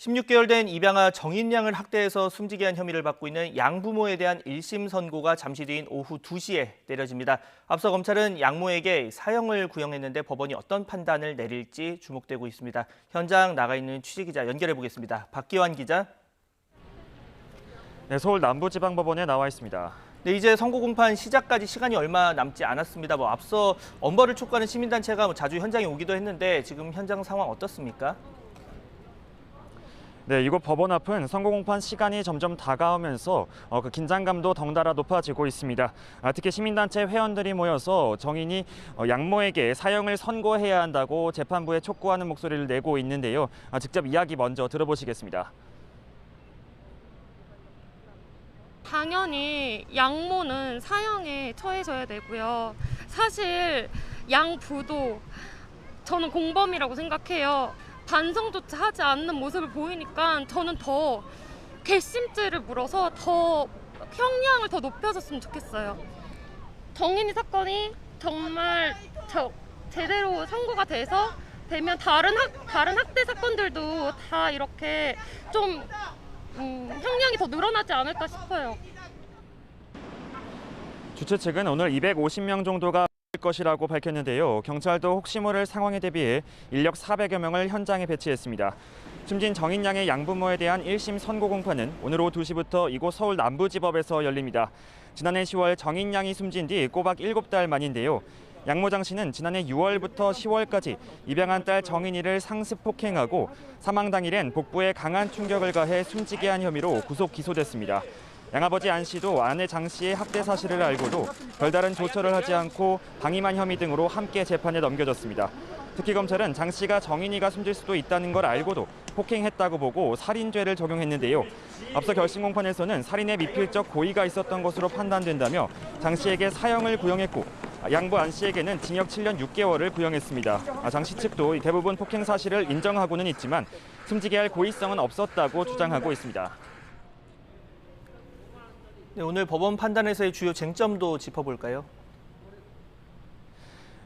16개월 된 입양아 정인양을 학대해서 숨지게 한 혐의를 받고 있는 양부모에 대한 1심 선고가 잠시 뒤인 오후 2시에 내려집니다. 앞서 검찰은 양모에게 사형을 구형했는데 법원이 어떤 판단을 내릴지 주목되고 있습니다. 현장 나가 있는 취재기자 연결해 보겠습니다. 박기환 기자. 네, 서울 남부지방법원에 나와 있습니다. 네, 이제 선고 공판 시작까지 시간이 얼마 남지 않았습니다. 앞서 엄벌을 촉구하는 시민단체가 자주 현장에 오기도 했는데 지금 현장 상황 어떻습니까? 네, 이곳 법원 앞은 선고 공판 시간이 점점 다가오면서 그 긴장감도 덩달아 높아지고 있습니다. 특히 시민단체 회원들이 모여서 정인이 양모에게 사형을 선고해야 한다고 재판부에 촉구하는 목소리를 내고 있는데요. 직접 이야기 먼저 들어보시겠습니다. 당연히 양모는 사형에 처해져야 되고요. 사실 양부도 저는 공범이라고 생각해요. 반성조차 하지 않는 모습을 보이니까 저는 더 괘씸죄를 물어서 더 형량을 더 높여줬으면 좋겠어요. 정인이 사건이 정말 제대로 선고가 되면 다른 학대 사건들도 다 이렇게 좀 형량이 더 늘어나지 않을까 싶어요. 주최 측은 오늘 250명 정도가 것이라고 밝혔는데요. 경찰도 혹시 모를 상황에 대비해 인력 400여 명을 현장에 배치했습니다. 숨진 정인양의 양부모에 대한 1심 선고 공판은 오늘 오후 2시부터 이곳 서울 남부지법에서 열립니다. 지난해 10월 정인양이 숨진 뒤 꼬박 7달 만인데요. 양모 장 씨는 지난해 6월부터 10월까지 입양한 딸 정인이를 상습 폭행하고 사망 당일엔 복부에 강한 충격을 가해 숨지게 한 혐의로 구속 기소됐습니다. 양아버지 안 씨도 아내 장 씨의 학대 사실을 알고도 별다른 조처를 하지 않고 방임한 혐의 등으로 함께 재판에 넘겨졌습니다. 특히 검찰은 장 씨가 정인이가 숨질 수도 있다는 걸 알고도 폭행했다고 보고 살인죄를 적용했는데요. 앞서 결심 공판에서는 살인의 미필적 고의가 있었던 것으로 판단된다며 장 씨에게 사형을 구형했고 양부 안 씨에게는 징역 7년 6개월을 구형했습니다. 장 씨 측도 대부분 폭행 사실을 인정하고는 있지만 숨지게 할 고의성은 없었다고 주장하고 있습니다. 네, 오늘 법원 판단에서의 주요 쟁점도 짚어볼까요?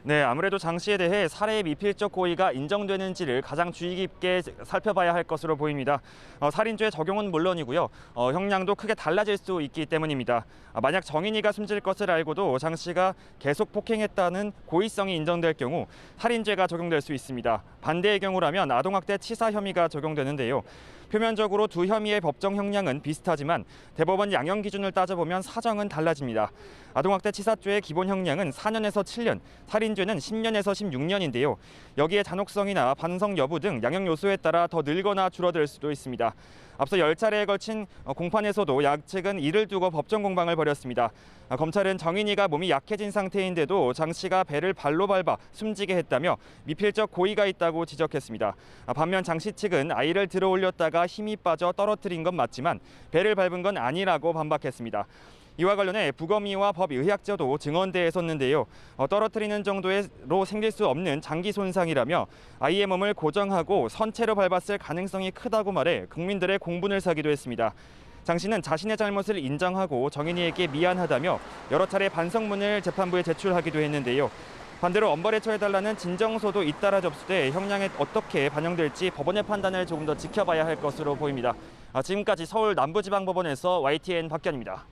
네, 아무래도 장 씨에 대해 살해의 미필적 고의가 인정되는지를 가장 주의 깊게 살펴봐야 할 것으로 보입니다. 살인죄 적용은 물론이고요. 형량도 크게 달라질 수 있기 때문입니다. 만약 정인이가 숨질 것을 알고도 장 씨가 계속 폭행했다는 고의성이 인정될 경우 살인죄가 적용될 수 있습니다. 반대의 경우라면 아동학대 치사 혐의가 적용되는데요. 표면적으로 두 혐의의 법정 형량은 비슷하지만 대법원 양형 기준을 따져보면 사정은 달라집니다. 아동학대 치사죄의 기본 형량은 4년에서 7년, 살인죄는 10년에서 16년인데요. 여기에 잔혹성이나 반성 여부 등 양형 요소에 따라 더 늘거나 줄어들 수도 있습니다. 앞서 10차례에 걸친 공판에서도 양측은 이를 두고 법정 공방을 벌였습니다. 검찰은 정인이가 몸이 약해진 상태인데도 장 씨가 배를 발로 밟아 숨지게 했다며 미필적 고의가 있다고 지적했습니다. 반면 장 씨 측은 아이를 들어 올렸다가 힘이 빠져 떨어뜨린 건 맞지만 배를 밟은 건 아니라고 반박했습니다. 이와 관련해 부검의와 법의학자도 증언대에 섰는데요. 떨어뜨리는 정도로 생길 수 없는 장기 손상이라며 아이의 몸을 고정하고 선체로 밟았을 가능성이 크다고 말해 국민들의 공분을 사기도 했습니다. 장 씨는 자신의 잘못을 인정하고 정인이에게 미안하다며 여러 차례 반성문을 재판부에 제출하기도 했는데요. 반대로 엄벌에 처해달라는 진정서도 잇따라 접수돼 형량에 어떻게 반영될지 법원의 판단을 조금 더 지켜봐야 할 것으로 보입니다. 지금까지 서울 남부지방법원에서 YTN 박견입니다.